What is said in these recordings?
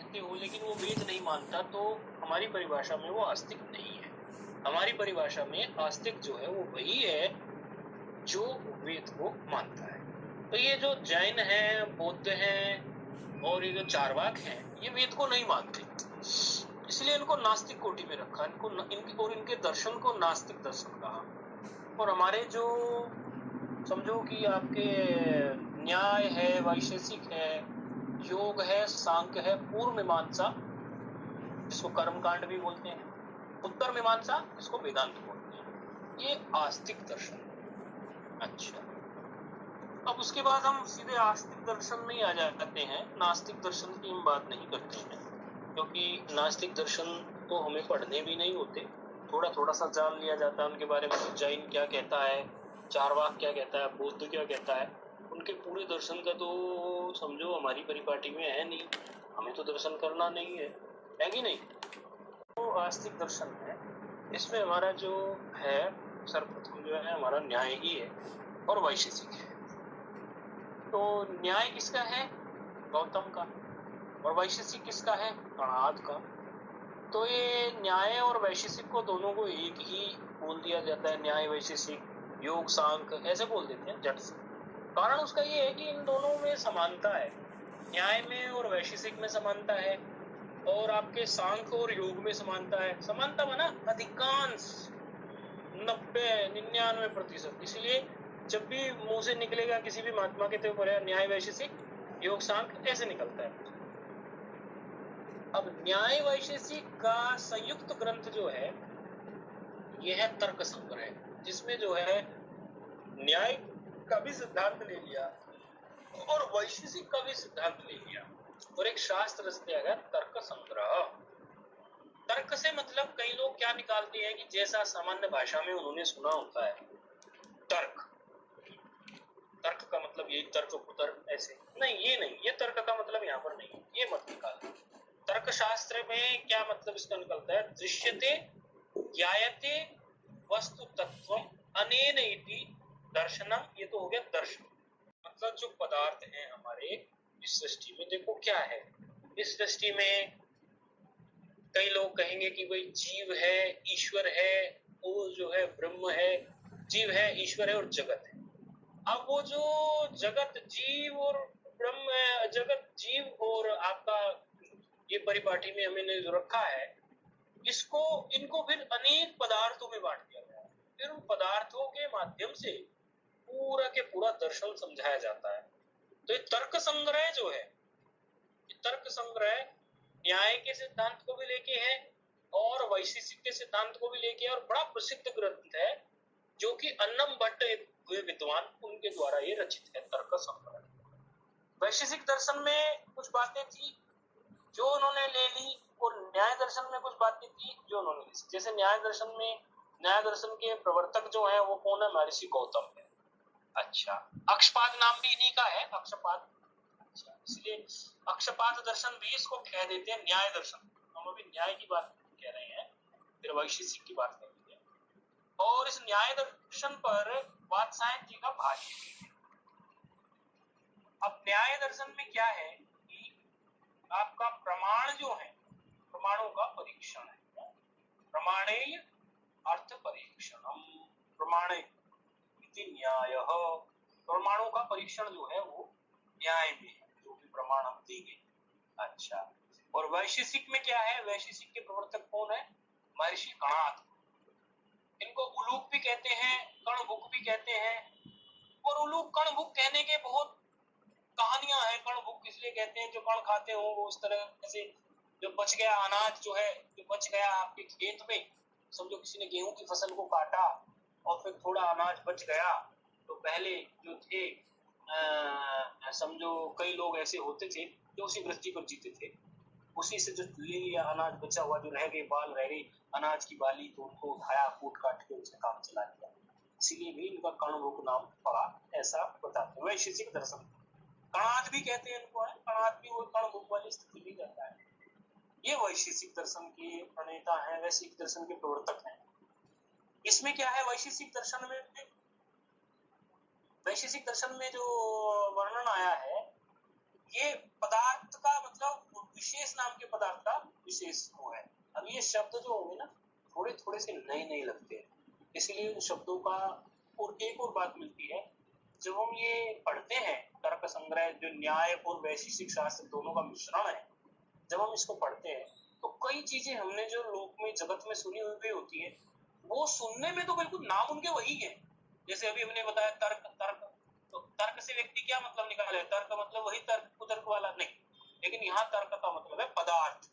मानते हो लेकिन वो वेद नहीं मानता, तो हमारी परिभाषा में वो आस्तिक नहीं है। हमारी परिभाषा में आस्तिक जो है वो वही है जो वेद को मानता है। तो ये जो जैन हैं, बौद्ध हैं और ये जो चारवाक हैं, ये वेद को नहीं मानते, इसलिए इनको नास्तिक कोटि में रखा, इनके दर्शन को नास्तिक दर्शन कहा। और हमारे जो समझो कि आपके न्याय है, वैशेषिक है, योग है, सांख्य है, पूर्व मीमांसा जिसको कर्मकांड भी बोलते हैं, उत्तर मीमांसा जिसको वेदांत बोलते हैं, ये आस्तिक दर्शन। अच्छा, अब उसके बाद हम सीधे आस्तिक दर्शन में ही आ जाते हैं। नास्तिक दर्शन की हम बात नहीं करते हैं, क्योंकि नास्तिक दर्शन तो हमें पढ़ने भी नहीं होते, थोड़ा थोड़ा सा जान लिया जाता है उनके बारे में। जैन क्या कहता है, चारवाक क्या कहता है, बौद्ध क्या कहता है, उनके पूरे दर्शन का तो समझो हमारी परिपाटी में है नहीं, हमें तो दर्शन करना नहीं है कि नहीं। तो आस्तिक दर्शन है, इसमें हमारा जो है सर्वप्रथम जो है हमारा न्याय ही है और वैशेषिक है। तो न्याय किसका है? गौतम का। और वैशेषिक किसका है? कणाद का। तो ये न्याय और वैशेषिक को दोनों को एक ही बोल दिया जाता है, न्याय वैशेषिक, योग सांख्य ऐसे बोल देते हैं झट से। कारण उसका ये है कि इन दोनों में समानता है, न्याय में और वैशेषिक में समानता है, और आपके सांख्य और योग में समानता है। समानता माना अधिकांश 90-99%। इसलिए जब भी मुंह से निकलेगा किसी भी महात्मा के, तो न्याय वैशेषिक योग सांख्य ऐसे निकलता है। अब न्याय वैशेषिक का संयुक्त ग्रंथ जो है यह है तर्क संग्रह, जिसमें जो है न्याय का भी सिद्धांत ले लिया और वैशेषिक का भी सिद्धांत ले लिया, और एक शास्त्र रच दिया गया तर्क संग्रह। तर्क से मतलब कई लोग क्या निकालते हैं कि जैसा सामान्य भाषा में उन्होंने सुना होता है तर्क, तर्क का मतलब यही तर्क कुतर्क ऐसे नहीं, ये नहीं, ये तर्क का मतलब यहाँ पर नहीं, ये मत निकाल। तर्क शास्त्र में क्या मतलब इसका निकलता है? दृश्यते ज्ञायते वस्तु तत्वम अनेन इति दर्शनम। ये तो हो गया दर्शन, मतलब जो पदार्थ हैं हमारे इस सृष्टि में, देखो क्या है इस सृष्टि में। कई लोग कहेंगे कि भाई जीव है, ईश्वर है, वो जो है ब्रह्म है, जीव है, ईश्वर है और जगत है। अब वो जो जगत, जीव और ब्रह्म है, जगत जीव और आपका ये परिपाटी में हमने जो रखा है, इसको इनको फिर अनेक पदार्थों में बांट दिया गया है। फिर उन पदार्थों के माध्यम से पूरा के पूरा दर्शन समझाया जाता है। तो ये तर्क संग्रह जो है, ये तर्क संग्रह न्याय के सिद्धांत को भी लेके है और वैशेषिक के सिद्धांत को भी लेके है, और बड़ा प्रसिद्ध ग्रंथ है जो कि अन्नम भट्ट हुए विद्वान, उनके द्वारा ये रचित है तर्क संग्रह। वैशेषिक दर्शन में कुछ बातें थी जो उन्होंने ले ली, और न्याय दर्शन में कुछ बातें थी जो उन्होंने ली। जैसे न्याय दर्शन में, न्याय दर्शन के प्रवर्तक जो है वो कौन है? महर्षि गौतम है। अच्छा, अक्षपाद नाम भी इन्हीं का है, अक्षपाद। अच्छा, इसलिए अक्षपाद दर्शन भी इसको कह देते हैं न्याय दर्शन। हम अभी न्याय की बात कह रहे हैं, फिर वैशेषिक की बात करेंगे। और इस न्याय दर्शन पर वात्सायन जी का भाष्य। अब न्याय दर्शन में क्या है कि आपका प्रमाण जो है, प्रमाणों का परीक्षण है। प्रमाणेय अर्थ परीक्षणम, प्रमाणे इति न्यायः। प्रमाणों का परीक्षण जो है वो न्याय में है, जो भी प्रमाण हम देंगे। अच्छा, और वैशेषिक में क्या है? वैशेषिक के प्रवर्तक कौन है? महर्षि कणाद। इनको उलूक भी कहते हैं, कणभुक भी कहते हैं। और उलूक कणभुक कहने के बहुत कहानियां हैं। कणभुक इसलिए कहते हैं जो कण खाते हो, वो उस तरह से जो बच गया अनाज जो है, जो बच गया आपके खेत में, समझो किसी ने गेहूं की फसल को काटा और फिर थोड़ा अनाज बच गया, तो पहले जो थे समझो कई लोग ऐसे होते थे जो उसी वृत्ति पर जीते थे, उसी से जो ले लिया अनाज बचा हुआ, जो रह गए बाल रह गई अनाज की बाली, तो उनको उठाया, कूट काट के उसने काम चला लिया। इसीलिए भी इनका कणभुक नाम पड़ा, ऐसा बताते हैं। वैशेषिक दर्शन कणाद भी कहते हैं इनको, है कणाद भी वो कणभुक वाली स्थिति भी रहता है। ये वैशेषिक दर्शन के प्रणेता हैं, वैशेषिक दर्शन के प्रवर्तक हैं। इसमें क्या है? वैशेषिक दर्शन में जो वर्णन आया है, ये पदार्थ का मतलब विशेष नाम के पदार्थ का विशेष वो है। अब ये शब्द जो होंगे ना थोड़े थोड़े से नए नए लगते हैं, इसलिए उन शब्दों का और एक और बात मिलती है, जब हम ये पढ़ते हैं तर्क संग्रह जो न्याय और वैशेषिक शास्त्र दोनों का मिश्रण है, जब हम इसको पढ़ते हैं तो कई चीजें हमने जो लोक में जगत में सुनी हुई होती है वो सुनने में तो बिल्कुल नाम उनके वही है। जैसे अभी हमने बताया तर्क, तर्क तो तर्क से व्यक्ति क्या मतलब निकाले, तर्क मतलब वही तर्क कुतर्क वाला नहीं, लेकिन यहाँ तर्क का मतलब है पदार्थ,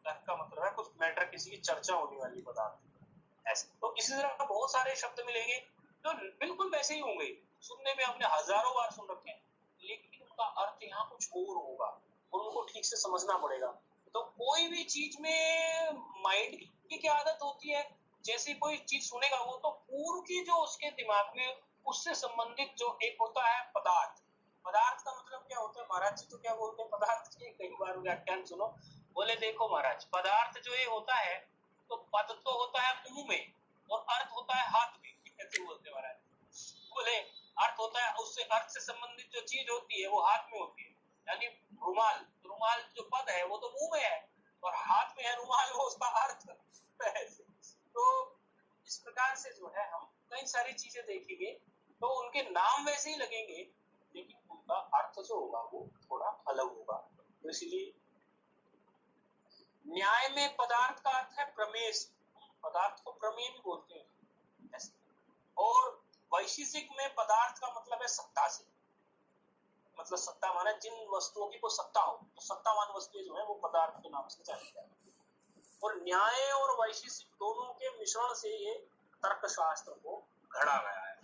तर्क का मतलब है कुछ मैटर, किसी की चर्चा होने वाली पदार्थ ऐसे। तो इसी तरह बहुत सारे शब्द मिलेंगे जो बिल्कुल वैसे ही होंगे, सुनने में हमने हजारों बार सुन रखे हैं, लेकिन उनका अर्थ यहाँ कुछ और होगा और उनको ठीक से समझना पड़ेगा। तो कोई भी चीज में माइंड की क्या आदत होती है, जैसे कोई चीज सुनेगा वो तो पूर्व की जो उसके दिमाग में उससे संबंधित जो एक होता है पदार्थ, पदार्थ का मतलब क्या होता है, महाराज जी तो क्या बोलते हैं पदार्थ के, कई बार व्याख्यान सुनो, बोले देखो महाराज पदार्थ जो ये होता है तो पद तो होता है मुंह में और अर्थ होता है हाथ में, कैसे बोलते महाराज, बोले अर्थ होता है उससे अर्थ से संबंधित जो चीज होती है वो हाथ में होती है, यानी रुमाल, रुमाल जो पद है वो तो मुंह में है और हाथ में है रुमाल, वो उसका अर्थ है। तो इस प्रकार से जो है हम कई सारी चीजें देखेंगे तो उनके नाम वैसे ही लगेंगे लेकिन उनका अर्थ जो होगा वो थोड़ा अलग होगा। तो इसलिए न्याय में पदार्थ का अर्थ है प्रमेय, पदार्थ को प्रमेय भी बोलते हैं ऐसे। और वैशेषिक में पदार्थ का मतलब है सत्ता से, मतलब सत्ता माने जिन वस्तुओं की कोई सत्ता हो, तो सत्तावान वस्तुएं जो है वो पदार्थ के नाम से जानी जाती है। और न्याय और वैशेषिक दोनों के मिश्रण से ये तर्कशास्त्र को घड़ा गया है।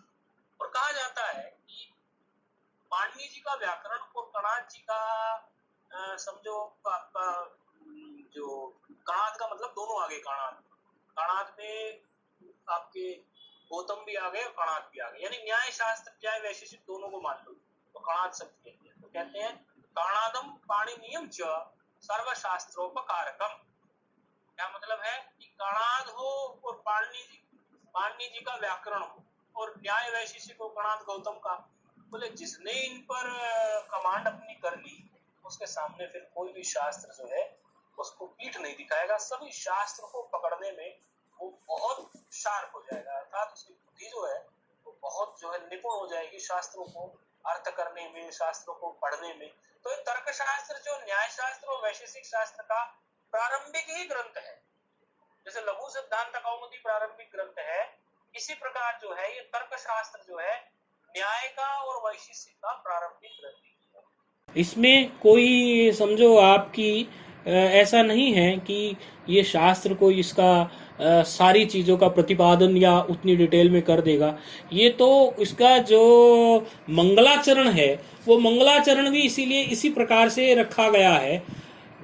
और कहा जाता है कि पाणिनि जी का व्याकरण और कणाद जी का समझो आपका जो कणाद का मतलब दोनों आ गए, कणाद, कणाद में आपके गौतम भी आ गए और कणाद भी आ गए, यानी न्याय शास्त्र न्याय वैशेषिक दोनों को मान लो तो कणाद शब्द कहते हैं। तो कहते हैं कणादम पाणिनियम च सर्वशास्त्रोपकारकम, क्या मतलब है कि कणाद हो और पाणिनि जी का व्याकरण हो और न्याय वैशेषिक हो कणाद गौतम का, बोले जिसने इन पर कमांड अपनी कर ली उसके सामने फिर कोई भी शास्त्र जो है उसको पीठ नहीं दिखाएगा, सभी शास्त्र को पकड़ने में वो बहुत शार्प हो जाएगा, अर्थात उसकी बुद्धि जो है वो बहुत जो है निपुण हो जाएगी शास्त्रों को अर्थ करने में, शास्त्रों को पढ़ने में। तो ये तर्कशास्त्र जो न्याय शास्त्र और वैशेषिक शास्त्र का प्रारंभिक ही ग्रंथ है, जैसे लघु सिद्धांत कौमुदी प्रारंभिक ग्रंथ है, इसी प्रकार जो है ये तर्कशास्त्र जो है न्याय का और वैशेषिक का प्रारंभिक ग्रंथ है। इसमें कोई समझो आपकी ऐसा नहीं है कि ये शास्त्र को इसका सारी चीजों का प्रतिपादन या उतनी डिटेल में कर देगा, ये तो इसका जो मंगलाचरण है वो मंगलाचरण भी इसीलिए इसी प्रकार से रखा गया है।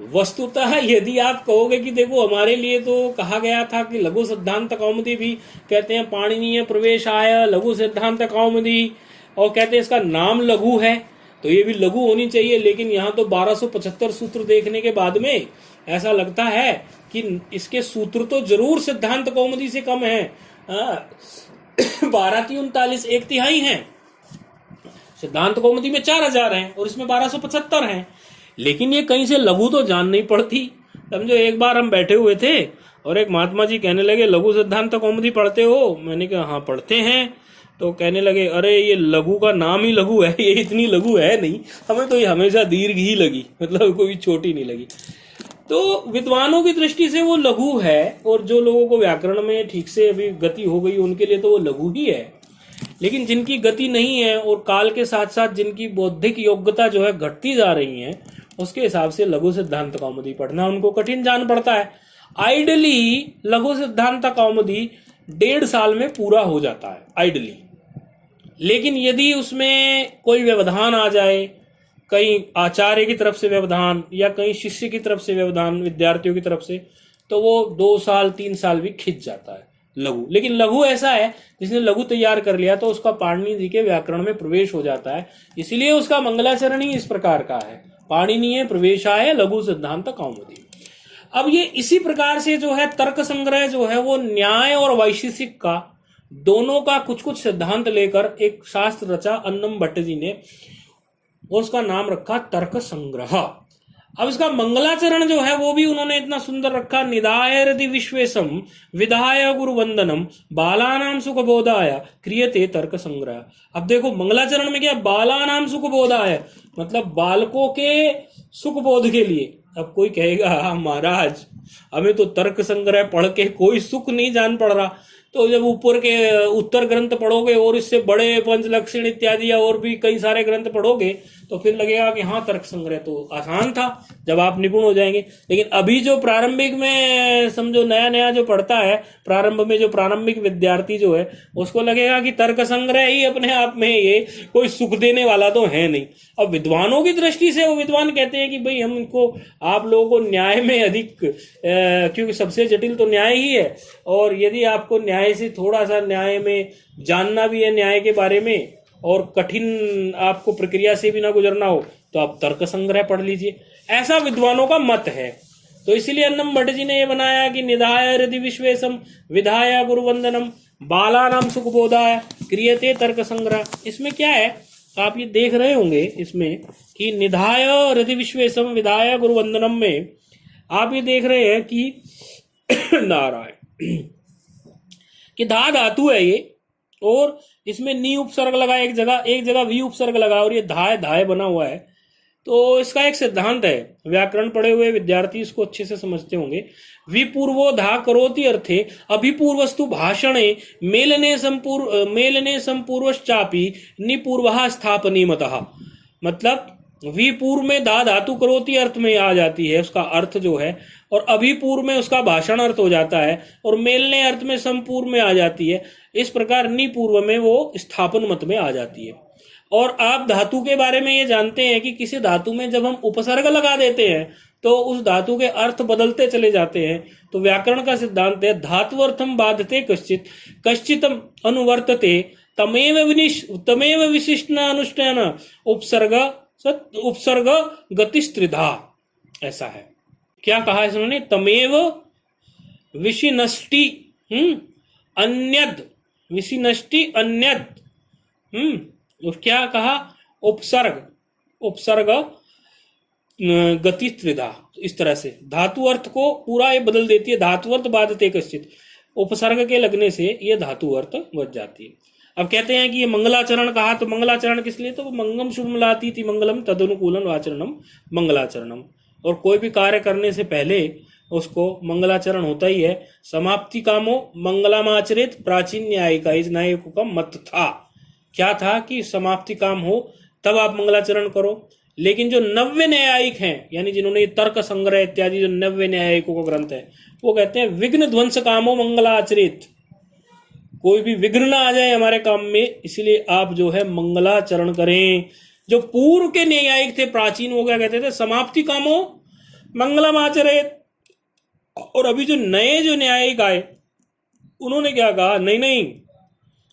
वस्तुतः यदि आप कहोगे कि देखो हमारे लिए तो कहा गया था कि लघु सिद्धांत कौमुदी भी कहते हैं पाणिनीय प्रवेश आय लघु सिद्धांत कौमुदी, और कहते हैं इसका नाम लघु है तो ये भी लघु होनी चाहिए, लेकिन यहाँ तो 1275 सूत्र देखने के बाद में ऐसा लगता है कि इसके सूत्र तो जरूर सिद्धांत कौमुदी से कम है, 1239 एक तिहाई हैं, सिद्धांत कौमुदी में 4000 हैं और इसमें 1275 हैं, लेकिन ये कहीं से लघु तो जान नहीं पड़ती। समझो एक बार हम बैठे हुए थे और एक महात्मा जी कहने लगे लघु सिद्धांत कौमुदी पढ़ते हो, मैंने कहा हाँ पढ़ते हैं, तो कहने लगे अरे ये लघु का नाम ही लघु है, ये इतनी लघु है नहीं, हमें तो ये हमेशा दीर्घ ही लगी, मतलब कोई छोटी नहीं लगी। तो विद्वानों की दृष्टि से वो लघु है और जो लोगों को व्याकरण में ठीक से अभी गति हो गई उनके लिए तो वो लघु ही है, लेकिन जिनकी गति नहीं है और काल के साथ साथ जिनकी बौद्धिक योग्यता जो है घटती जा रही है उसके हिसाब से लघु सिद्धांत कौमुदी पढ़ना उनको कठिन जान पड़ता है। आइडली लघु सिद्धांत कौमुदी 1.5 साल में पूरा हो जाता है आइडली, लेकिन यदि उसमें कोई व्यवधान आ जाए, कहीं आचार्य की तरफ से व्यवधान या कहीं शिष्य की तरफ से व्यवधान विद्यार्थियों की तरफ से, तो वो 2 साल 3 साल भी खिंच जाता है लघु। लेकिन लघु ऐसा है जिसने लघु तैयार कर लिया तो उसका पाणिनि जी के व्याकरण में प्रवेश हो जाता है, इसलिए उसका मंगलाचरण ही इस प्रकार का है, पाणिनीय प्रवेशाय लघु सिद्धांत कौमुदी। अब ये इसी प्रकार से जो है तर्क संग्रह जो है वो न्याय और वैशेषिक का दोनों का कुछ कुछ सिद्धांत लेकर एक शास्त्र रचा अन्नम भट्ट जी ने, और उसका नाम रखा तर्क संग्रह। अब इसका मंगलाचरण जो है वो भी उन्होंने इतना सुंदर रखा, निधाय हृदि विश्वेशम विधाय गुरु वंदनम बालानाम सुख बोधाय क्रियते तर्क संग्रह। अब देखो मंगलाचरण में क्या, बालानाम सुख बोधाय मतलब बालकों के सुख बोध के लिए। अब कोई कहेगा महाराज हमें तो तर्क संग्रह पढ़ के कोई सुख नहीं जान पड़ रहा, तो जब ऊपर के उत्तर ग्रंथ पढ़ोगे और इससे बड़े पंचलक्षण इत्यादि या और भी कई सारे ग्रंथ पढ़ोगे तो फिर लगेगा कि हाँ तर्क संग्रह तो आसान था जब आप निपुण हो जाएंगे। लेकिन अभी जो प्रारंभिक में समझो नया नया जो पढ़ता है, प्रारंभ में जो प्रारंभिक विद्यार्थी जो है उसको लगेगा कि तर्क संग्रह ही अपने आप में ये कोई सुख देने वाला तो है नहीं। अब विद्वानों की दृष्टि से वो विद्वान कहते हैं कि भाई हम इनको आप लोगों को न्याय में अधिक क्योंकि सबसे जटिल तो न्याय ही है, और यदि आपको न्याय से थोड़ा सा न्याय में जानना भी है न्याय के बारे में और कठिन आपको प्रक्रिया से भी ना गुजरना हो तो आप तर्क संग्रह पढ़ लीजिए, ऐसा विद्वानों का मत है। तो इसीलिए अन्नम भट्ट जी ने ये बनाया कि निधाय हृदि विश्वेशम विधाय गुरुवंदनम बालानाम सुखबोधाय क्रियते तर्क संग्रह। इसमें क्या है आप ये देख रहे होंगे इसमें कि निधाय हृदि विश्वेशम विधाय गुरुवंदनम में आप ये देख रहे हैं कि नारायण कि धा धातु है ये, और इसमें नी उपसर्ग लगा एक जगह वी उपसर्ग लगा, और ये धाय धाय बना हुआ है। तो इसका एक सिद्धांत है, व्याकरण पढ़े हुए विद्यार्थी इसको अच्छे से समझते होंगे। विपूर्वो धा करोति अर्थे अभिपूर्वस्तु भाषणे मेलने संपूर्वश्चापि निपूर्वः स्थापनीमतः। मतलब विपूर्व में धा धातु करोति अर्थ में आ जाती है उसका अर्थ जो है, और अभिपूर्व में उसका भाषण अर्थ हो जाता है, और मेलने अर्थ में संपूर्व में आ जाती है। इस प्रकार निपूर्व में वो स्थापन मत में आ जाती है। और आप धातु के बारे में ये जानते हैं कि किसी धातु में जब हम उपसर्ग लगा देते हैं तो उस धातु के अर्थ बदलते चले जाते हैं। तो व्याकरण का सिद्धांत है धातुअर्थम बाधते कश्चित कश्चितम अनुवर्तते तमेव विशिष्ट अनुष्ठान उपसर्ग गतिस्त्रिधा। ऐसा है, क्या कहा इसने, तमेव विशिनष्टि अन्यद विशिनष्टि अन्यद क्या कहा, उपसर्ग गति त्रिधा। इस तरह से धातु अर्थ को पूरा ये बदल देती है। धातु अर्थ बाधते कश्चित, उपसर्ग के लगने से ये धातु अर्थ बच जाती है। अब कहते हैं कि ये मंगलाचरण कहा, तो मंगलाचरण किस लिए, तो मंगम शुभमलाती थी मंगलम तदनुकूलम आचरणम मंगलाचरणम। और कोई भी कार्य करने से पहले उसको मंगलाचरण होता ही है। समाप्ति कामो मंगलामाचरित प्राचीन न्यायिका, इस न्यायिकों का मत था, क्या था कि समाप्ति काम हो तब आप मंगलाचरण करो। लेकिन जो नव्य न्यायिक हैं, यानी जिन्होंने तर्क संग्रह इत्यादि जो नव्य न्यायिकों का ग्रंथ है, वो कहते हैं विघ्न ध्वंस कामो मंगलाचरित, कोई भी विघ्न ना आ जाए हमारे काम में, इसलिए आप जो है मंगलाचरण करें। जो पूर्व के न्यायिक थे प्राचीन, वो क्या कहते थे, समाप्ति कामो मंगलम आचरित। और अभी जो नए जो न्यायिक आए उन्होंने क्या कहा, नहीं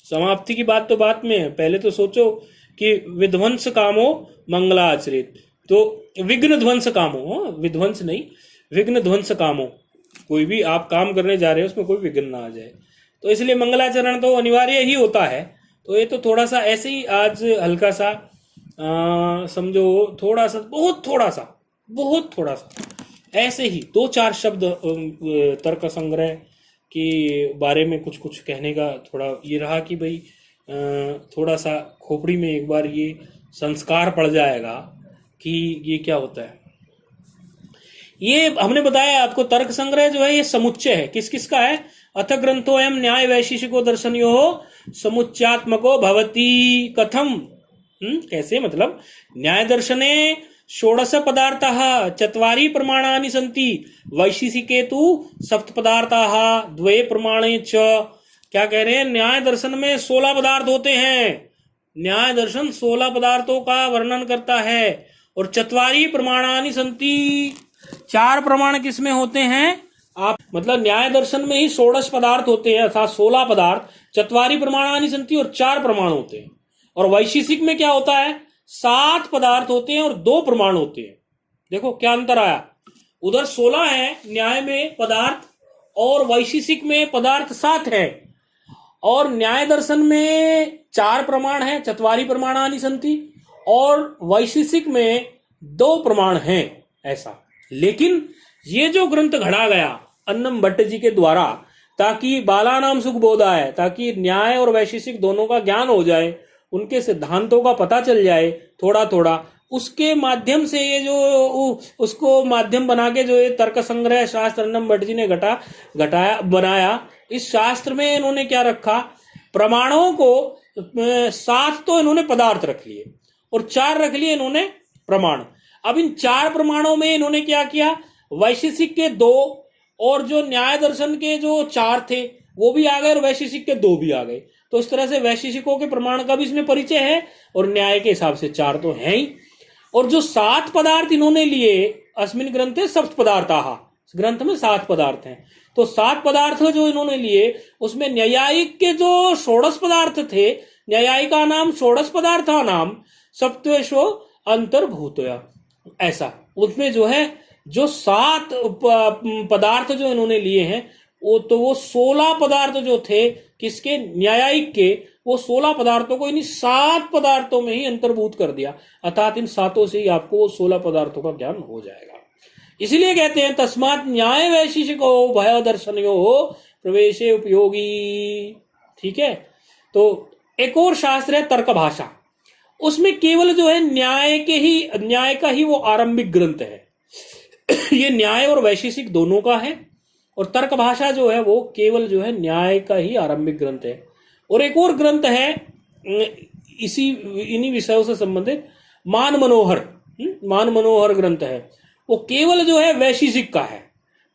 समाप्ति की बात तो बात में है, पहले तो सोचो कि विध्वंस कामो मंगलाचरित, तो विघ्न ध्वंस कामो, विध्वंस नहीं विघ्न ध्वंस कामो, कोई भी आप काम करने जा रहे हो उसमें कोई विघ्न ना आ जाए। तो इसलिए मंगलाचरण तो अनिवार्य ही होता है। तो ये तो थोड़ा सा ऐसे ही आज हल्का सा समझो, थोड़ा सा बहुत थोड़ा सा ऐसे ही 2-4 शब्द तर्क संग्रह के बारे में कुछ कहने का थोड़ा ये रहा कि भाई थोड़ा सा खोपड़ी में एक बार ये संस्कार पड़ जाएगा कि ये क्या होता है। ये हमने बताया आपको, तर्क संग्रह जो है ये समुच्चय है, किस किस का है, अथ ग्रंथोऽयं न्याय वैशेषिको दर्शनयोः समुच्चयात्मको भवति। कथम, कैसे, मतलब न्याय दर्शने षोडश पदार्थाः चत्वारि प्रमाणानि सन्ति, वैशेषिके तु सप्त पदार्थाः द्वे प्रमाणे च। क्या कह रहे हैं, न्याय दर्शन में 16 पदार्थ होते हैं। न्याय दर्शन 16 पदार्थों का वर्णन करता है। और चत्वारि प्रमाणानि सन्ति, 4 प्रमाण किसमें होते हैं आप, मतलब न्याय दर्शन में ही 16 पदार्थ होते हैं, अर्थात 16 पदार्थ, चत्वारि प्रमाणानि सन्ति, और 4 प्रमाण होते हैं। और वैशेषिक में क्या होता है, 7 पदार्थ होते हैं और 2 प्रमाण होते हैं। देखो क्या अंतर आया, उधर 16 है न्याय में पदार्थ, और वैशेषिक में पदार्थ 7 है। और न्याय दर्शन में 4 प्रमाण है, चत्वारि प्रमाणानि सन्ति, और वैशेषिक में 2 प्रमाण हैं। ऐसा। लेकिन ये जो ग्रंथ घड़ा गया अन्नम भट्ट जी के द्वारा, ताकि बालानाम सुखबोधाय, ताकि न्याय और वैशेषिक दोनों का ज्ञान हो जाए, उनके सिद्धांतों का पता चल जाए थोड़ा थोड़ा, उसके माध्यम से ये जो उसको माध्यम बना के जो ये तर्क संग्रह शास्त्र अन्नम भट्ट जी ने घटाया बनाया। इस शास्त्र में इन्होंने क्या रखा, प्रमाणों को 7 तो इन्होंने पदार्थ रख लिए और 4 रख लिए इन्होंने प्रमाण। अब इन 4 प्रमाणों में इन्होंने क्या किया, वैशेषिक के 2 और जो न्याय दर्शन के जो 4 थे वो भी आ गए और वैशेषिक के 2 भी आ गए। तो इस तरह से वैशेषिकों के प्रमाण का भी इसमें परिचय है और न्याय के हिसाब से 4 तो है ही। और जो 7 पदार्थ इन्होंने लिए अस्मिन ग्रंथे सप्त पदार्थाः, ग्रंथ में 7 पदार्थ हैं। तो 7 पदार्थ जो इन्होंने लिए उसमें न्यायिक के जो 16 पदार्थ थे, न्यायिका नाम 16 पदार्था नाम सप्तेशो अंतर्भूतया, ऐसा। उसमें जो है जो 7 पदार्थ जो इन्होंने लिए हैं वो 16 पदार्थ जो थे किसके, न्यायिक के, वो 16 पदार्थों को इन्हीं 7 पदार्थों में ही अंतर्भूत कर दिया। अर्थात इन 7 से ही आपको 16 पदार्थों का ज्ञान हो जाएगा। इसीलिए कहते हैं तस्मात् न्याय वैशेषिको भय दर्शनयो प्रवेशे उपयोगी। ठीक है। तो एक और शास्त्र है तर्क भाषा, उसमें केवल जो है न्याय का ही वो आरंभिक ग्रंथ है। ये न्याय और वैशेषिक दोनों का है और तर्क भाषा जो है वो केवल जो है न्याय का ही आरंभिक ग्रंथ है। और एक और ग्रंथ है इन्हीं विषयों से संबंधित मान मनोहर ग्रंथ है, वो केवल जो है वैशेषिक का है।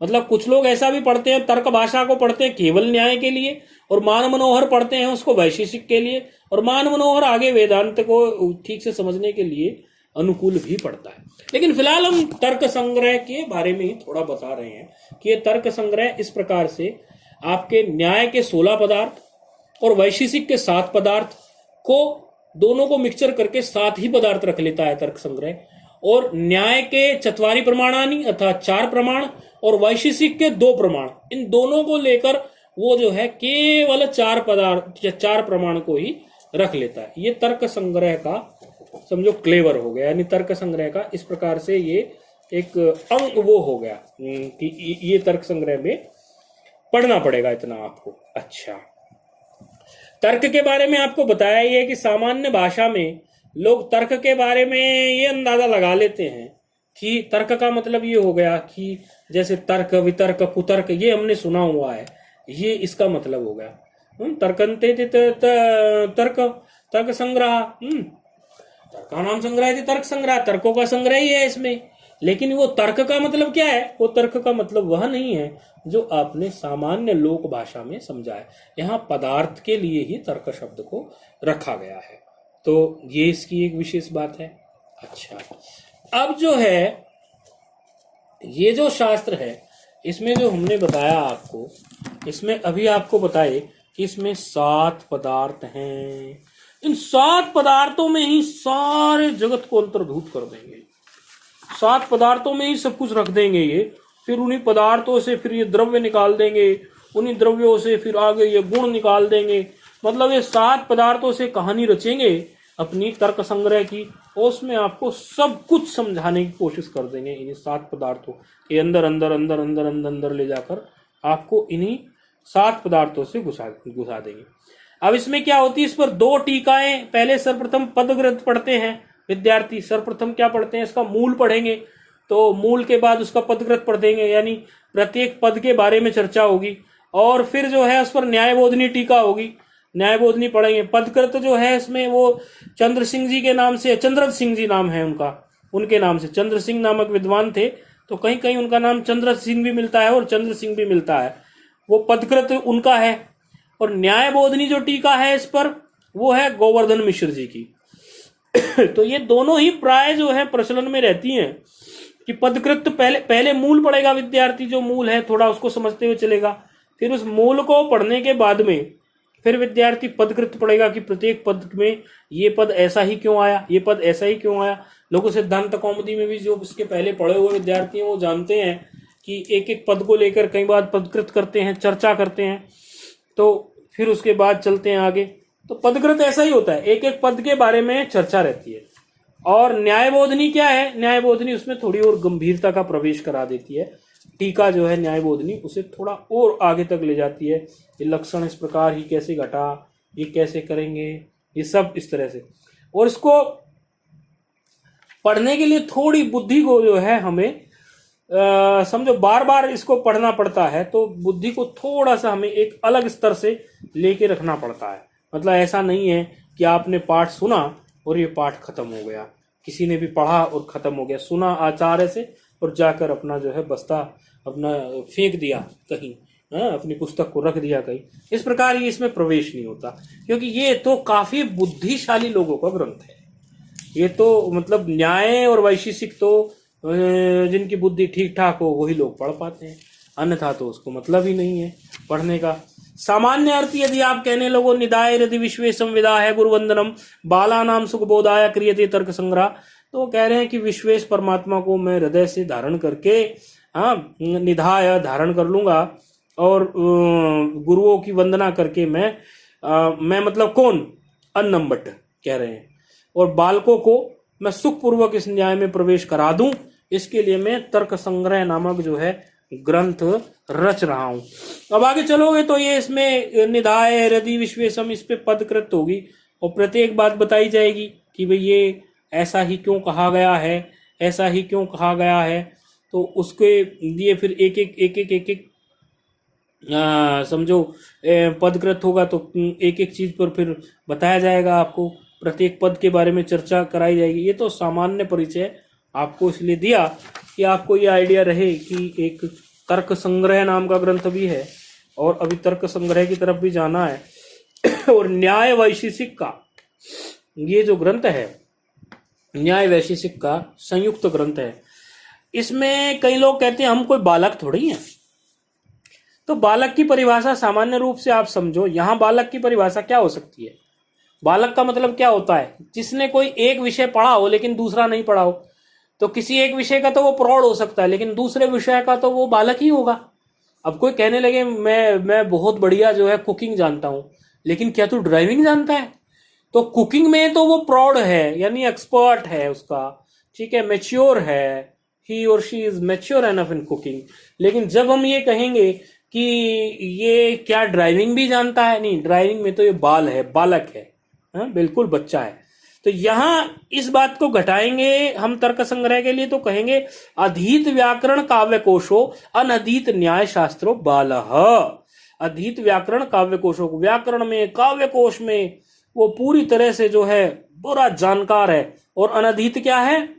मतलब कुछ लोग ऐसा भी पढ़ते हैं, तर्क भाषा को पढ़ते हैं केवल न्याय के लिए और मान मनोहर पढ़ते हैं उसको वैशेषिक के लिए, और मान मनोहर आगे वेदांत को ठीक से समझने के लिए अनुकूल भी पड़ता है। लेकिन फिलहाल हम तर्क संग्रह के बारे में ही थोड़ा बता रहे हैं कि ये तर्क संग्रह इस प्रकार से आपके न्याय के 16 पदार्थ और वैशेषिक के 7 पदार्थ को दोनों को मिक्सचर करके 7 ही पदार्थ रख लेता है तर्क संग्रह। और न्याय के 4 प्रमाणानि अर्थात 4 प्रमाण और वैशेषिक के 2 प्रमाण, इन दोनों को लेकर वो जो है केवल 4 पदार्थ 4 प्रमाण को ही रख लेता है। ये तर्क संग्रह का समझो क्लेवर हो गया, यानी तर्क संग्रह का इस प्रकार से ये एक अंग वो हो गया कि ये तर्क संग्रह में पढ़ना पड़ेगा इतना आपको। अच्छा, तर्क के बारे में आपको बताया ही है कि सामान्य भाषा में लोग तर्क के बारे में ये अंदाजा लगा लेते हैं कि तर्क का मतलब ये हो गया कि जैसे तर्क वितर्क कुतर्क ये हमने सुना हुआ है, ये इसका मतलब हो गया। तर्कंते तर्क तर्क संग्रह, तर्का नाम संग्रह तर्क संग्रह, तर्कों का संग्रह ही है इसमें। लेकिन वो तर्क का मतलब क्या है, वो तर्क का मतलब वह नहीं है जो आपने सामान्य लोक भाषा में समझा है। यहाँ पदार्थ के लिए ही तर्क शब्द को रखा गया है, तो ये इसकी एक विशेष बात है। अच्छा, अब जो है ये जो शास्त्र है इसमें जो हमने बताया आपको, इसमें अभी आपको बताए कि इसमें 7 पदार्थ हैं। इन 7 पदार्थों में ही सारे जगत को अंतर्भूत कर देंगे, 7 पदार्थों में ही सब कुछ रख देंगे ये। फिर उन्हीं पदार्थों से फिर ये द्रव्य निकाल देंगे, उन्हीं द्रव्यों से फिर आगे ये गुण निकाल देंगे। मतलब ये 7 पदार्थों से कहानी रचेंगे अपनी तर्क संग्रह की, और उसमें आपको सब कुछ समझाने की कोशिश कर देंगे। इन्हीं 7 पदार्थों के अंदर अंदर अंदर अंदर अंदर अंदर ले जाकर आपको इन्हीं 7 पदार्थों से घुसा देंगे। अब इसमें क्या होती है, इस पर 2 टीकाएं। पहले सर्वप्रथम पद ग्रंथ पढ़ते हैं विद्यार्थी, सर्वप्रथम क्या पढ़ते हैं, इसका मूल पढ़ेंगे, तो मूल के बाद उसका पदकृत पढ़ देंगे, यानी प्रत्येक पद के बारे में चर्चा होगी। और फिर जो है उस पर न्यायबोधनी टीका होगी, न्यायबोधनी पढ़ेंगे। पदकृत जो है इसमें वो चंद्र सिंह जी के नाम से, चंद्र सिंह जी नाम है उनका, उनके नाम से चंद्र सिंह नामक विद्वान थे, तो कहीं कहीं उनका नाम चंद्र सिंह भी मिलता है और चंद्र सिंह भी मिलता है, वो पदकृत उनका है। और न्यायबोधनी जो टीका है इस पर वो है गोवर्धन मिश्र जी की। तो ये दोनों ही प्राय जो है प्रचलन में रहती हैं कि पदकृत पहले मूल पढ़ेगा विद्यार्थी, जो मूल है थोड़ा उसको समझते हुए चलेगा। फिर उस मूल को पढ़ने के बाद में फिर विद्यार्थी पदकृत पढ़ेगा कि प्रत्येक पद में ये पद ऐसा ही क्यों आया, ये पद ऐसा ही क्यों आया। लोगों सिद्धांत कौमुदी में भी जो इसके पहले पढ़े हुए विद्यार्थी हैं वो जानते हैं कि एक एक पद को लेकर कई बार पदकृत करते हैं, चर्चा करते हैं, तो फिर उसके बाद चलते हैं आगे। तो पदकृत ऐसा ही होता है, एक एक पद के बारे में चर्चा रहती है। और न्यायबोधनी क्या है? न्यायबोधनी उसमें थोड़ी और गंभीरता का प्रवेश करा देती है। टीका जो है न्यायबोधनी उसे थोड़ा और आगे तक ले जाती है। ये लक्षण इस प्रकार ही कैसे घटा, ये कैसे करेंगे, ये सब इस तरह से। और इसको पढ़ने के लिए थोड़ी बुद्धि को जो है हमें समझो बार बार इसको पढ़ना पड़ता है, तो बुद्धि को थोड़ा सा हमें एक अलग स्तर से लेके रखना पड़ता है। मतलब ऐसा नहीं है कि आपने पाठ सुना और ये पाठ खत्म हो गया, किसी ने भी पढ़ा और खत्म हो गया, सुना आचार्य से और जाकर अपना जो है बस्ता अपना फेंक दिया कहीं, अपनी पुस्तक को रख दिया कहीं। इस प्रकार ये इसमें प्रवेश नहीं होता, क्योंकि ये तो काफी बुद्धिशाली लोगों का ग्रंथ है। ये तो मतलब न्याय और वैशेषिक तो जिनकी बुद्धि ठीक ठाक हो वही लोग पढ़ पाते हैं, अन्यथा तो उसको मतलब ही नहीं है पढ़ने का। सामान्य अर्थ यदि आप कहने लगो निदाय यदि विश्वेशम विदाय गुरुवंदनम बाला नाम सुख बोधाय क्रियते तर्क संग्रह, तो वो कह रहे हैं कि विश्वेश परमात्मा को मैं हृदय से धारण करके निधाय धारण कर लूंगा और गुरुओं की वंदना करके मैं मतलब कौन अन्नम भट्ट कह रहे हैं, और बालकों को मैं सुखपूर्वक इस न्याय में प्रवेश करा दूं, इसके लिए मैं तर्क संग्रह नामक जो है ग्रंथ रच रहा हूं। अब आगे चलोगे तो ये इसमें निधाय हृदय विश्वेशम इस पे पदकृत होगी और प्रत्येक बात बताई जाएगी कि भाई ये ऐसा ही क्यों कहा गया है, ऐसा ही क्यों कहा गया है। तो उसके लिए फिर एक समझो पदकृत होगा तो एक एक चीज पर फिर बताया जाएगा आपको, प्रत्येक पद के बारे में चर्चा कराई जाएगी। ये तो सामान्य परिचय आपको इसलिए दिया कि आपको ये आइडिया रहे कि एक तर्क संग्रह नाम का ग्रंथ भी है और अभी तर्क संग्रह की तरफ भी जाना है। और न्याय वैशेषिक का ये जो ग्रंथ है, न्याय वैशेषिक का संयुक्त ग्रंथ है। इसमें कई लोग कहते हैं हम कोई बालक थोड़ी हैं, तो बालक की परिभाषा सामान्य रूप से आप समझो। यहां बालक की परिभाषा क्या हो सकती है? बालक का मतलब क्या होता है? जिसने कोई एक विषय पढ़ा हो लेकिन दूसरा नहीं पढ़ा हो। तो किसी एक विषय का तो वो प्रौढ़ हो सकता है, लेकिन दूसरे विषय का तो वो बालक ही होगा। अब कोई कहने लगे मैं बहुत बढ़िया जो है कुकिंग जानता हूं, लेकिन क्या तू ड्राइविंग जानता है? तो कुकिंग में तो वो प्रौढ़ है, यानी एक्सपर्ट है उसका, ठीक है, मैच्योर है, ही और she is mature enough in cooking. लेकिन जब हम ये कहेंगे कि ये क्या ड्राइविंग भी जानता है, नहीं, ड्राइविंग में तो ये बाल है, बालक है, बिल्कुल बच्चा है। तो यहां इस बात को घटाएंगे हम तर्क संग्रह के लिए, तो कहेंगे अधीत व्याकरण काव्य कोशो अनधीत न्याय शास्त्रो बालः। अधीत व्याकरण काव्य कोशो, व्याकरण में काव्य कोश में वो पूरी तरह से जो है पूरा जानकार है। और अनधीत क्या है?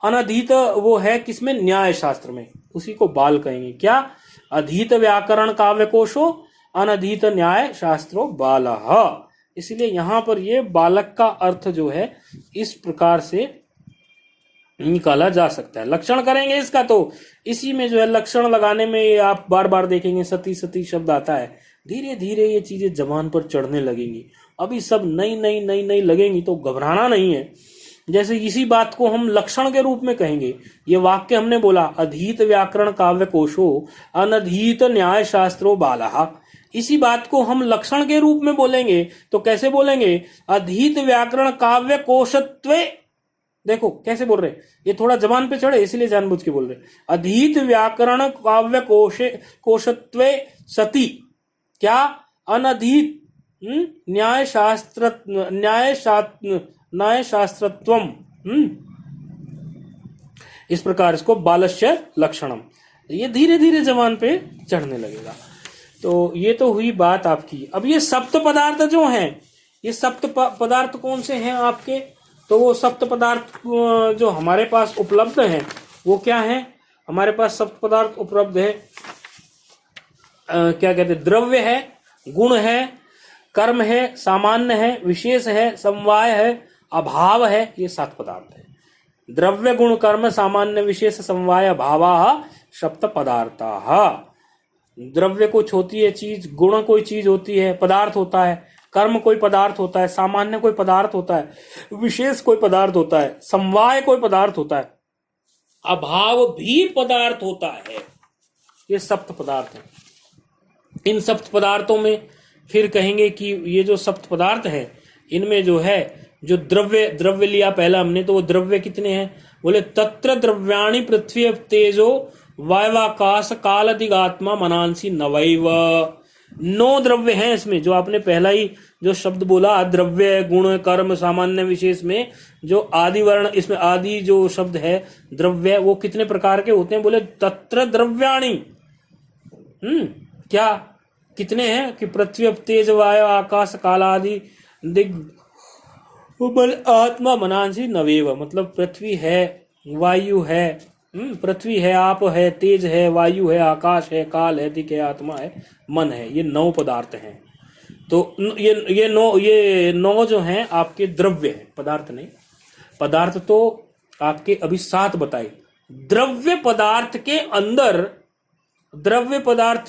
अनधीत वो है किसमें? न्याय शास्त्र में, उसी को बाल कहेंगे। क्या? अधीत व्याकरण काव्य कोशो अनधीत न्याय शास्त्रो बालः। इसलिए यहां पर ये बालक का अर्थ जो है इस प्रकार से निकाला जा सकता है। लक्षण करेंगे इसका, तो इसी में जो है लक्षण लगाने में आप बार बार देखेंगे सती सती शब्द आता है। धीरे धीरे ये चीजें जबान पर चढ़ने लगेंगी। अभी सब नई नई नई नई लगेंगी, तो घबराना नहीं है। जैसे इसी बात को हम लक्षण के रूप में कहेंगे। ये वाक्य हमने बोला अधीत व्याकरण काव्य कोशो अनधीत न्याय शास्त्रो बालः, इसी बात को हम लक्षण के रूप में बोलेंगे तो कैसे बोलेंगे? अधीत व्याकरण काव्य कोशत्वे। देखो कैसे बोल रहे, ये थोड़ा जबान पे चढ़े इसलिए जानबूझ के बोल रहे। अधीत व्याकरण काव्य कोशत्वे सती क्या? अनधीत न्याय शास्त्रत्वम। इस प्रकार इसको बालस्य लक्षणम, ये धीरे धीरे जबान पे चढ़ने लगेगा। तो ये तो हुई बात आपकी। अब ये सप्त पदार्थ जो हैं, ये सप्त पदार्थ कौन से हैं आपके? तो वो सप्त पदार्थ जो हमारे पास उपलब्ध हैं वो क्या है? हमारे पास सप्त पदार्थ उपलब्ध है, क्या कहते हैं? द्रव्य है, गुण है, कर्म है, सामान्य है, विशेष है, समवाय है, अभाव है। ये 7 पदार्थ है। द्रव्य गुण कर्म सामान्य विशेष समवाय अभाव सप्त पदार्थ। द्रव्य कुछ होती है चीज, गुण कोई चीज होती है, पदार्थ होता है, कर्म कोई पदार्थ होता है, सामान्य कोई पदार्थ होता है, विशेष कोई पदार्थ होता है, समवाय कोई पदार्थ होता है, अभाव भी पदार्थ होता है। ये सप्त पदार्थ है। इन सप्त पदार्थों में फिर कहेंगे कि ये जो सप्त पदार्थ है इनमें जो है जो द्रव्य लिया पहला हमने, तो वो द्रव्य कितने हैं? बोले तत्र द्रव्याणि पृथ्वी तेजो वायवाकाश काल दिगात्मा मनांसी नवैव। 9 द्रव्य हैं इसमें। जो आपने पहला ही जो शब्द बोला द्रव्य गुण कर्म सामान्य विशेष में जो आदि वर्ण, इसमें आदि जो शब्द है द्रव्य, वो कितने प्रकार के होते हैं? बोले तत्र द्रव्याणि। क्या कितने हैं? कि पृथ्वी तेज वायु आकाश काल आदि दिग बल आत्मा मनांसी नवेव। मतलब पृथ्वी है, वायु है, पृथ्वी है, आप है, तेज है, वायु है, आकाश है, काल है, दिक है, आत्मा है, मन है। ये 9 पदार्थ हैं। तो ये 9 जो हैं आपके द्रव्य हैं, पदार्थ नहीं। पदार्थ तो आपके अभी 7 बताए। द्रव्य पदार्थ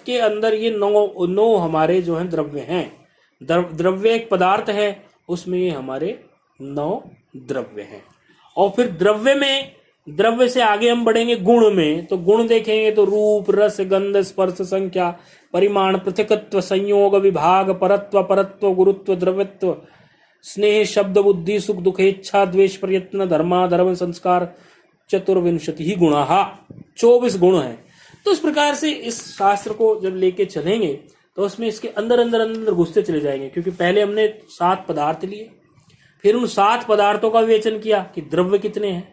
के अंदर ये 9 हमारे जो हैं द्रव्य हैं। द्रव्य एक पदार्थ है, उसमें ये हमारे 9 द्रव्य हैं। और फिर द्रव्य से आगे हम बढ़ेंगे गुण में। तो गुण देखेंगे तो रूप रस गंध स्पर्श संख्या परिमाण पृथकत्व संयोग विभाग परत्व गुरुत्व द्रव्यत्व स्नेह शब्द बुद्धि सुख दुख इच्छा द्वेष प्रयत्न धर्म संस्कार 24 गुणा। 24 गुण हैं। तो इस प्रकार से इस शास्त्र को जब लेके चलेंगे तो उसमें इसके अंदर घुसते चले जाएंगे। क्योंकि पहले हमने 7 पदार्थ लिए, फिर उन 7 पदार्थों का विवेचन किया कि द्रव्य कितने हैं,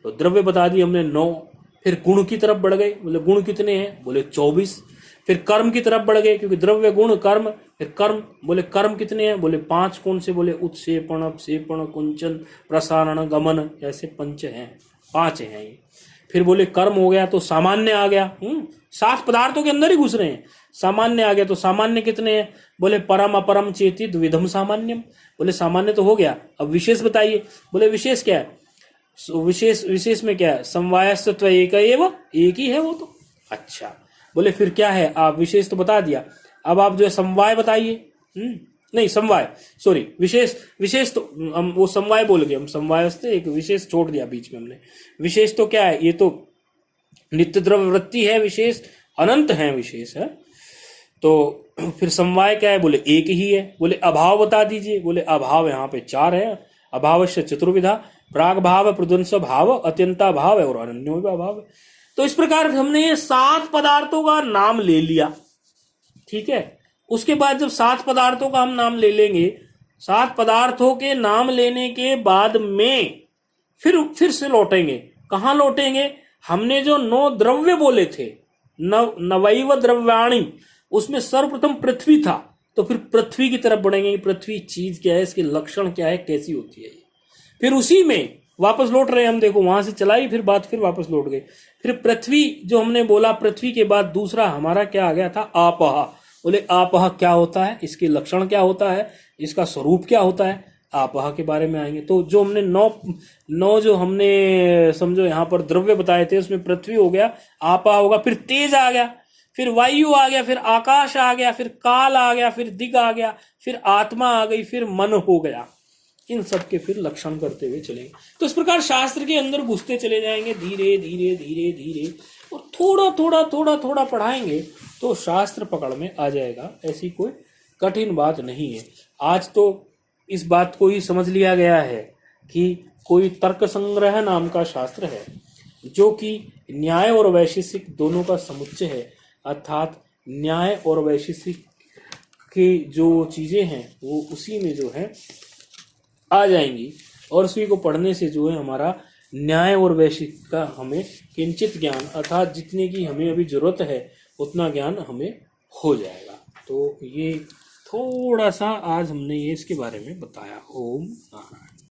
तो द्रव्य बता दिए हमने 9। फिर गुण की तरफ बढ़ गए, बोले गुण कितने हैं? बोले 24। फिर कर्म की तरफ बढ़ गए, क्योंकि द्रव्य गुण कर्म। फिर कर्म, बोले कर्म कितने हैं? बोले 5। कौन से? बोले उत्सेपण अपसेपण कुंचन प्रसारण गमन, ऐसे 5 हैं, 5 हैं ये। फिर बोले कर्म हो गया तो सामान्य आ गया। 7 पदार्थों के अंदर ही घुस रहे हैं। सामान्य आ गया तो सामान्य कितने हैं? बोले परम अपरम चेति द्विधम सामान्यम। बोले सामान्य तो हो गया, अब विशेष बताइए। बोले विशेष क्या है? विशेष में क्या है? समवायस्तत्व एक ही है वो तो। अच्छा, बोले फिर क्या है? आप विशेष तो बता दिया, अब आप जो है समवाय बताइए। नहीं समवाय, सॉरी विशेष तो हम वो समवाय बोल गए, हम समवाय से एक विशेष छोड़ दिया बीच में हमने। विशेष तो क्या है? ये तो नित्य द्रव्य वृत्ति है, विशेष अनंत है, विशेष है। तो फिर समवाय क्या है? बोले एक ही है। बोले अभाव बता दीजिए। बोले अभाव यहाँ पे 4 है। अभावश्य चतुर्विधा, प्राग भाव, प्रध्वंस भाव, अत्यंता भाव है और अनन्यो भाव है। तो इस प्रकार हमने ये 7 पदार्थों का नाम ले लिया, ठीक है। उसके बाद जब 7 पदार्थों का हम नाम ले लेंगे, 7 पदार्थों के नाम लेने के बाद में फिर से लौटेंगे। कहाँ लौटेंगे? हमने जो 9 द्रव्य बोले थे, नवैव द्रव्याणि, उसमें सर्वप्रथम पृथ्वी था। तो फिर पृथ्वी की तरफ बढ़ेंगे। पृथ्वी चीज क्या है, इसके लक्षण क्या है, कैसी होती है। फिर उसी में वापस लौट रहे हैं हम। देखो वहां से चलाई फिर बात, फिर वापस लौट गए। फिर पृथ्वी जो हमने बोला, पृथ्वी के बाद दूसरा हमारा क्या आ गया था? आपहा। बोले आपहा क्या होता है, इसके लक्षण क्या होता है, इसका स्वरूप क्या होता है, आपहा के बारे में आएंगे। तो जो हमने 9 जो हमने समझो यहाँ पर द्रव्य बताए थे, उसमें पृथ्वी हो गया, आपहा होगा, फिर तेज आ गया, फिर वायु आ गया, फिर आकाश आ गया, फिर काल आ गया, फिर दिग आ गया, फिर आत्मा आ गई, फिर मन हो गया। इन सब के फिर लक्षण करते हुए चलेंगे। तो इस प्रकार शास्त्र के अंदर घुसते चले जाएंगे, धीरे धीरे धीरे धीरे, और थोड़ा पढ़ाएंगे तो शास्त्र पकड़ में आ जाएगा। ऐसी कोई कठिन बात नहीं है। आज तो इस बात को ही समझ लिया गया है कि कोई तर्क संग्रह नाम का शास्त्र है, जो कि न्याय और वैशेषिक दोनों का समुच्चय है। अर्थात न्याय और वैशेषिक की जो चीजें हैं वो उसी में जो है आ जाएंगी, और उसी को पढ़ने से जो है हमारा न्याय और वैशेषिक का हमें किंचित ज्ञान, अर्थात जितने की हमें अभी जरूरत है उतना ज्ञान हमें हो जाएगा। तो ये थोड़ा सा आज हमने ये इसके बारे में बताया। ओम नारायण।